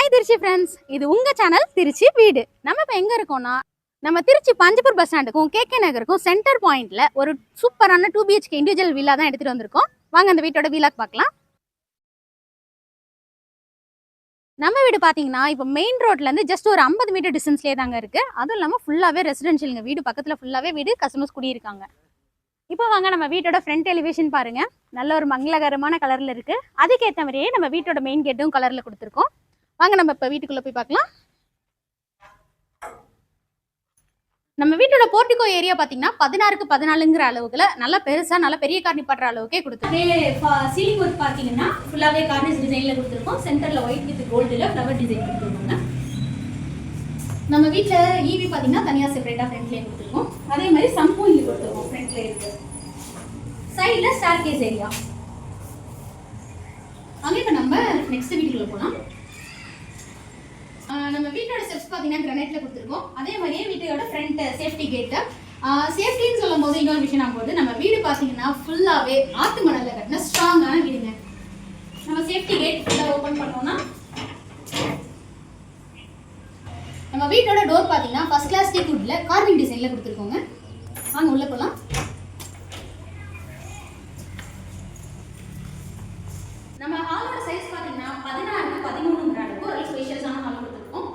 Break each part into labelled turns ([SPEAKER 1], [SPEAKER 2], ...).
[SPEAKER 1] Hi Trichy friends, இது உங்கள் channel Trichy வீடு. நம்ம இப்போ எங்கே இருக்கோம்னா, நம்ம திருச்சி பஞ்சப்பூர் பஸ் ஸ்டாண்டுக்கும் கேகே நகருக்கும் சென்டர் பாயிண்ட்ல ஒரு சூப்பரான 2 BHK இண்டிவிஜுவல் வில்லா தான் எடுத்துகிட்டு வந்திருக்கோம். வாங்க அந்த வீட்டோட வில்லாக்கு பார்க்கலாம். நம்ம வீடு பார்த்தீங்கன்னா இப்போ மெயின் ரோட்லேருந்து ஜஸ்ட் ஒரு 50 மீட்டர் டிஸ்டன்ஸ்லேயே தாங்க இருக்குது. அதுவும் இல்லாமல் ஃபுல்லாகவே ரெசிடென்ஷியலுங்க. வீடு பக்கத்தில் ஃபுல்லாகவே வீடு, கஸ்டமர்ஸ் குடியிருக்காங்க. இப்போ வாங்க நம்ம வீட்டோட ஃப்ரண்ட் எலிவேஷன் பாருங்கள். நல்ல ஒரு மங்களகரமான கலரில் இருக்குது. அதுக்கேற்ற மாதிரியே நம்ம வீட்டோட மெயின் கேட்டும் கலரில் கொடுத்துருக்கோம். வாங்க நம்ம இப்போ வீட்டுக்குள்ளே போய் பார்க்கலாம். நம்ம வீட்டோட போர்ட்டிகோ ஏரியா பார்த்தீங்கன்னா 16க்கு 14ங்கிற அளவுக்குல நல்லா பெருசாக நல்லா பெரிய கார்னி படுற அளவுக்கே கொடுத்துருக்கோம். சீலிங் ஒர்க் பார்த்தீங்கன்னா ஃபுல்லாகவே கார்னிஸ் டிசைனில் கொடுத்துருக்கோம். சென்டரில் ஒயிட் வித் கோல்டில் ஃப்ளவர் டிசைன் கொடுத்துருக்கோங்க. நம்ம வீட்டில் ஈவி பார்த்தீங்கன்னா தனியாக செப்பரேட்டாக ஃப்ரண்ட்லேயே கொடுத்துருக்கோம். அதே மாதிரி சம்பும் இங்கே கொடுத்துருக்கோம். ஃப்ரண்ட்லேயே இருக்குது. சைடில் ஸ்டார் கேஸ் ஏரியா. அங்கே இப்போ நம்ம நெக்ஸ்ட் வீட்டுக்குள்ளே போகலாம். நம்ம வீட்டோட ஸ்டெப்ஸ் பார்த்தீங்கன்னா கிரானைட்ல கொடுத்துருக்கோம். அதே மாதிரியே வீட்டோட ஃப்ரண்ட் சேஃப்டி கேட்டு. சேஃப்டின்னு சொல்லும் போது இன்னொரு விஷயம் ஆகும்போது நம்ம வீடு பார்த்தீங்கன்னா ஃபுல்லாகவே ஆத்து மணலில் கட்டின ஸ்ட்ராங்கான வீடுங்க. நம்ம சேஃப்டி கேட் ஃபுல்லாக ஓப்பன் பண்ணோம்னா நம்ம வீட்டோட டோர் பார்த்தீங்கன்னா ஃபர்ஸ்ட் கிளாஸ் டீக் வுட்ல கார்விங் டிசைனில் கொடுத்துருக்கோங்க. வாங்க உள்ளே போகலாம். நம்ம ஹாலோட சைஸ் பார்த்தீங்கன்னா 16க்கு 13ங்கிற அளவுக்கு ஒரு ஸ்பேஷியஸான ஹால் கொடுத்துருக்கோம்.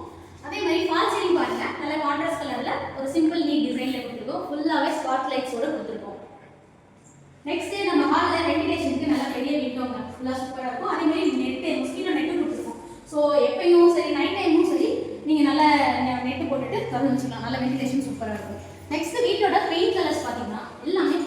[SPEAKER 1] அதே மாதிரி ஃபால் சீலிங் பாருங்க, நல்ல கான்ட்ராஸ்ட் கலர்ல ஒரு சிம்பிள் நீட் டிசைன்ல கொடுத்துருக்கோம். ஃபுல்லாவே ஸ்பாட் லைட்ஸோட கொடுத்துருக்கோம். நெக்ஸ்ட் நம்ம ஹால்ல வென்டிலேஷனுக்கு நல்ல பெரிய விண்டோங்க, ஃபுல்லா சூப்பரா இருக்கும். அதே மாதிரி நெட் மஸ்கிட்டோ நெட்டும் கொடுத்துருக்கோம். ஸோ எப்பயும் சரி நைட் டைமும் சரி நீங்க நல்ல நெட் போட்டுட்டு கவனிச்சுக்கலாம். நல்ல வென்டிலேஷன் சூப்பரா இருக்கும். நெக்ஸ்ட் வீட்டோட பெயிண்ட் கலர்ஸ் பார்த்தீங்கன்னா எல்லாமே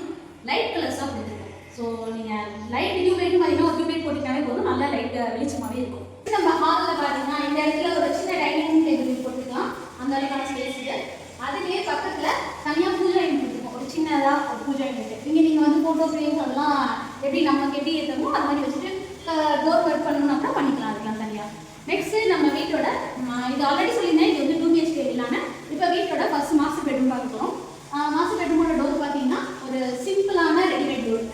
[SPEAKER 1] லைட் கலர்ஸா கொடுத்துருக்கோம். ஸோ நீங்க லைட் டியூப் லைட் பார்த்தீங்கன்னா ஒரு டியூப் லைட் போட்டிங்கனாலே போதும், நல்ல லைட் வெளிச்சமாவே இருக்கும். நம்ம ஹால்ல பார்த்தீங்கன்னா இந்த இடத்துல ஒரு சின்ன டைனிங் டேபிள் போட்டுக்கலாம். அந்த அளவுக்கான ஸ்பேஸ் இது. அதுலேயே பக்கத்துல தனியாக பூஜை யூனிட் இருக்கும். ஒரு சின்னதாக ஒரு பூஜை யூனிட். இங்கே நீங்கள் வந்து ஃபோட்டோ ஃப்ரேம்ஸ் அதெல்லாம் எப்படி நமக்கு எப்படி ஏற்றமோ அது மாதிரி வச்சுட்டு டோர் ஒர்க் பண்ணணும்னா கூட பண்ணிக்கலாம். அதுக்கெல்லாம் தனியாக. நெக்ஸ்ட் நம்ம வீட்டோட இது ஆல்ரெடி சொல்லியிருந்தேன், இது வந்து 2 BHK இல்லாமல் இப்போ வீட்டோட ஃபர்ஸ்ட் மாஸ்டர் பெட்ரூம் பார்க்க போகிறோம். மாஸ்டர் பெட்ரூமோட டோர் பார்த்தீங்கன்னா ஒரு சிம்பிளான ரெடிமேட் டோர்.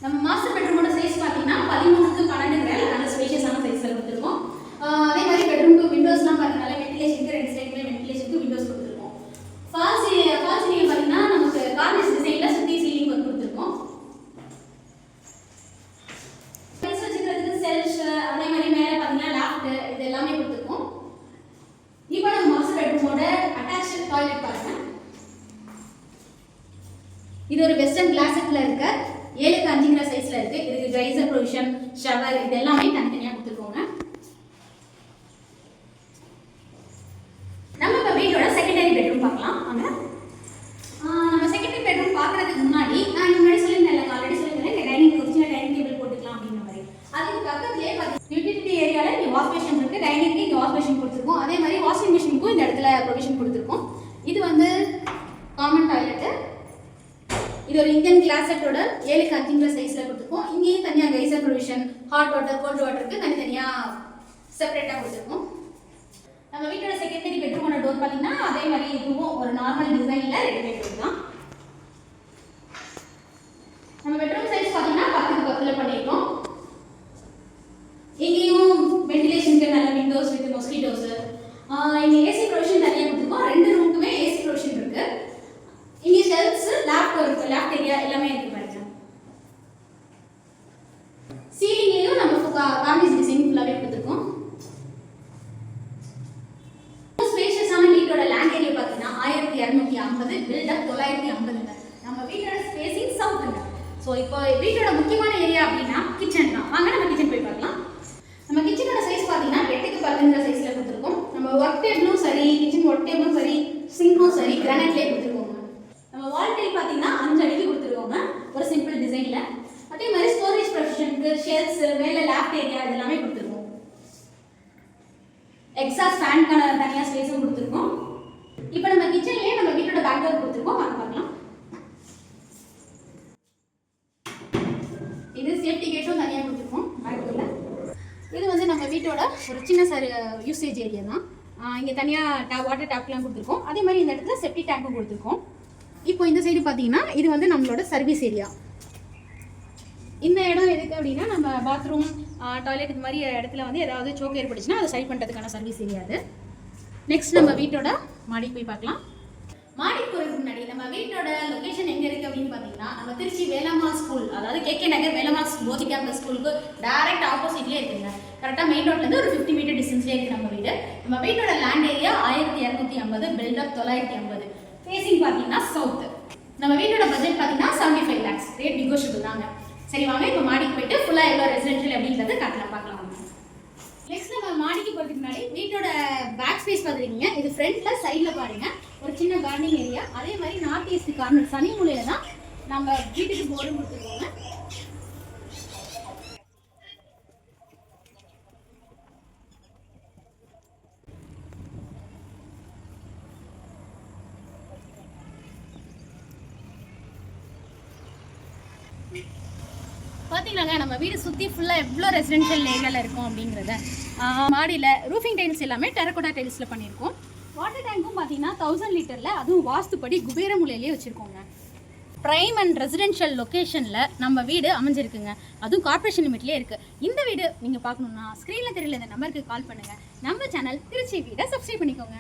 [SPEAKER 1] நம்ம மாஸ்டர் பெட்ரூமோட சைஸ் பார்த்தீங்கன்னா 13க்கு 12 நல்ல ஸ்பேஷியஸான சைஸில் கொடுத்துருக்கோம். அதே மாதிரி பெட்ரூம்க்கு விண்டோஸ்லாம் பாருங்க, நல்ல வென்டிலேஷனுக்கு 2 சைடுமே வென்டிலேஷனுக்கு விண்டோஸ் கொடுத்துருக்கோம். ஃபால் சீலிங் பார்த்தீங்கன்னா நமக்கு கார்னிஸ் டிசைனில் சுற்றி சீலிங் வந்து கொடுத்துருக்கோம். வச்சுக்கிறதுக்கு செல்ஃப், அதே மாதிரி மேலே பார்த்தீங்கன்னா லாஃப்ட், இது எல்லாமே கொடுத்துருக்கோம். இப்போ நம்ம மாஸ்டர் பெட்ரூமோட அட்டாச் டாய்லெட் பாருங்க. இது ஒரு வெஸ்டர்ன் கிளாஸ் செட்டில் இருக்க 7க்கு 5ங்கிற சைஸ்ல இருக்கு. இதுக்கு கைசர் ப்ரொவிஷன், ஷவர் இது எல்லாமே தனித்தனியாக கொடுத்துருக்கோங்க. நம்ம இப்போ வீட்டோட செகண்டரி பெட்ரூம் பார்க்கலாம். வாங்க. நம்ம செகண்டரி பெட்ரூம் பார்க்கறதுக்கு முன்னாடி நான் முன்னாடி சொல்லியிருந்தேன், ஆல்ரெடி சொல்லியிருந்தேன், டைனிங் ஒரு சின்ன டைனிங் டேபிள் போட்டுக்கலாம் அப்படின்ற மாதிரி. அதுக்கு பக்கத்துலேயே யூட்டிலிட்டி ஏரியாவில் இங்கே வாஷ் பேஷன் இருக்கு. டைனிங்க்கு இங்கே வாஷ் பேஷன் கொடுத்துருக்கோம். அதே மாதிரி வாஷிங் மிஷினுக்கும் இந்த இடத்துல ப்ரொவிஷன் கொடுத்துருக்கோம். இது வந்து காமன் டாய்லெட்டு. இது ஒரு இந்தியன் கிளாஸ் செட்டோட 7க்கு 5ங்கிற சைஸ்ல கொடுத்துருக்கோம். இங்கேயும் தனியாக geyser provision, hot water, cold வாட்டருக்கு தனித்தனியாக செப்பரேட்டாக கொடுத்துருக்கோம். நம்ம வீட்டோட செகண்டரி பெட்ரூமோட டோர் பார்த்தீங்கன்னா அதே மாதிரி இதுவும் ஒரு நார்மல் டிசைனில் ரெடிமேட் டோர் தான். நம்ம பெட்ரூம் சைஸ் பார்த்தீங்கன்னா 10க்கு 10ல பண்ணியிருக்கோம். இங்கேயும் வென்டிலேஷனுக்கு நல்ல விண்டோஸ் வித் மஸ்கிட்டோஸ். இங்கே ஏசி ப்ரொவிஷன் தனியாக கொடுத்துருக்கோம். 2 ரூமுக்குமே ஏசி ப்ரொவிஷன் இருக்கு. இங்கே ஷெல்ஃப்ஸ், லேப்டாப் இருக்கு, லேப்டாப் ஏரியா எல்லாமே இருக்கு பாருங்க. சீலிங்லயும் நம்ம கார்னிஸ் டிசைன் ஃபுல்லாவே கொடுத்துருக்கோம். ஸ்பேஷியஸான வீட்டோட லேண்ட் ஏரியா பார்த்தீங்கன்னா 1250, பில்டப் 950. நம்ம வீட்டோட ஸ்பேசிங் சவுத்துங்க. ஸோ இப்போ வீட்டோட முக்கியமான ஏரியா அப்படின்னா கிச்சன் தான். வாங்க நம்ம கிச்சன் போய் பார்க்கலாம். நம்ம கிச்சனோட சைஸ் பார்த்தீங்கன்னா 8க்கு 10ங்கிற சைஸ்ல கொடுத்துருக்கோம். நம்ம ஒர்க் டேபிளும் சரி, கிச்சன் ஒர்க் டேபிளும் சரி, சிங்கும் சரி கிரானைட்லேயே கொடுத்துருக்கோம். நம்ம வால் டைல் பார்த்தீங்கன்னா 5 அடிக்கு கொடுத்துருக்கோங்க, ஒரு சிம்பிள் டிசைனில். அதே மாதிரி ஸ்டோரேஜ் ப்ரொவிஷனுக்கு ஷெல்ஃப்ஸ், மேலே லேப்டாப் ஏரியா இது எல்லாமே கொடுத்துருக்கோம். எக்ஸாஸ்ட் ஃபேனுக்கான தனியாக ஸ்பேஸும் கொடுத்துருக்கோம். இப்போ நம்ம கிச்சன்லேயே நம்ம வீட்டோட பேக் டோர் கொடுத்துருக்கோம். வாங்க பார்க்கலாம். இது சேஃப்டி கேட்டும் தனியாக கொடுத்துருக்கோம் பேக் டோரில். இது வந்து நம்ம வீட்டோட ஒரு சின்ன யூசேஜ் ஏரியா தான். இங்கே தனியாக வாட்டர் டேப்லாம் கொடுத்துருக்கோம். அதே மாதிரி இந்த இடத்துல செப்டி டேங்க்கும் கொடுத்துருக்கோம். இப்போ இந்த சைடு பார்த்தீங்கன்னா இது வந்து நம்மளோட சர்வீஸ் ஏரியா. இந்த இடம் எதுக்கு அப்படின்னா நம்ம பாத்ரூம், டாய்லெட் இது மாதிரி இடத்துல வந்து ஏதாவது சோக்கு ஏற்பட்டுச்சுன்னா அதை சரி பண்ணுறதுக்கான சர்வீஸ் ஏரியா அது. நெக்ஸ்ட் நம்ம வீட்டோட மாடிக்கு போய் பார்க்கலாம். மாடிக்கு போகிறதுக்கு முன்னாடி நம்ம வீட்டோட லொக்கேஷன் எங்கே இருக்குது அப்படின்னு பார்த்தீங்கன்னா, நம்ம திருச்சி வேலம்மாள் ஸ்கூல், அதாவது கேகே நகர் வேலம்மாள் போதி கேம்பஸ் ஸ்கூலுக்கு டைரக்ட் ஆப்போசிட்லேயே இருக்குங்க. கரெக்டாக மெயின் ரோட்லேருந்து ஒரு 50 மீட்டர் டிஸ்டன்ஸ்லேயே இருக்குது நம்ம வீடு. நம்ம வீட்டோட லேண்ட் ஏரியா 1250, பில்டப் 950. ஃபேஸிங் பார்த்தீங்கன்னா சவுத்து. நம்ம வீட்டோட பட்ஜெட் பார்த்தீங்கன்னா 75 lakhs. ரேட் நெகோஷியபிள் தாங்க. சரி வாங்க இப்போ மாடிக்கு போயிட்டு ஃபுல்லாக எவ்வளோ ரெசிடென்ஷியல் அப்படின்றத காட்டலாம் பார்க்கலாம். நெக்ஸ்ட் நம்ம மாடிக்கு போகிறதுக்கு முன்னாடி வீட்டோட பேக் ஸ்பேஸ் பார்த்துருக்கீங்க. இது ஃப்ரண்ட்டில் சைடில் பாருங்கள் ஒரு சின்ன கார்டனிங் ஏரியா. அதே மாதிரி நார்த் ஈஸ்ட் கார்னர் சனி மூலையில் தான் நம்ம வீட்டுக்கு போர்டு கொடுத்துருக்கோங்க. பார்த்தீங்கன்னாங்க நம்ம வீடு சுற்றி ஃபுல்லாக எவ்வளோ ரெசிடென்ஷியல் ஏரியாவில் இருக்கும் அப்படிங்கிறத. மாடியில் ரூஃபிங் டைல்ஸ் எல்லாமே டெரகோட்டா டைல்ஸில் பண்ணியிருக்கோம். வாட்டர் டேங்க்கும் பார்த்தீங்கன்னா 1000 லிட்டரில், அதுவும் வாஸ்துப்படி குபேர மூலையிலேயே வச்சுருக்கோங்க. ப்ரைம் அண்ட் ரெசிடென்ஷியல் லொக்கேஷனில் நம்ம வீடு அமைஞ்சிருக்குங்க. அதுவும் கார்பரேஷன் லிமிட்லேயே இருக்குது. இந்த வீடு நீங்கள் பார்க்கணுன்னா ஸ்க்ரீனில் தெரியல இந்த நம்பருக்கு கால் பண்ணுங்கள். நம்ம சேனல் திருச்சி வீடை சப்ஸ்கிரைப் பண்ணிக்கோங்க.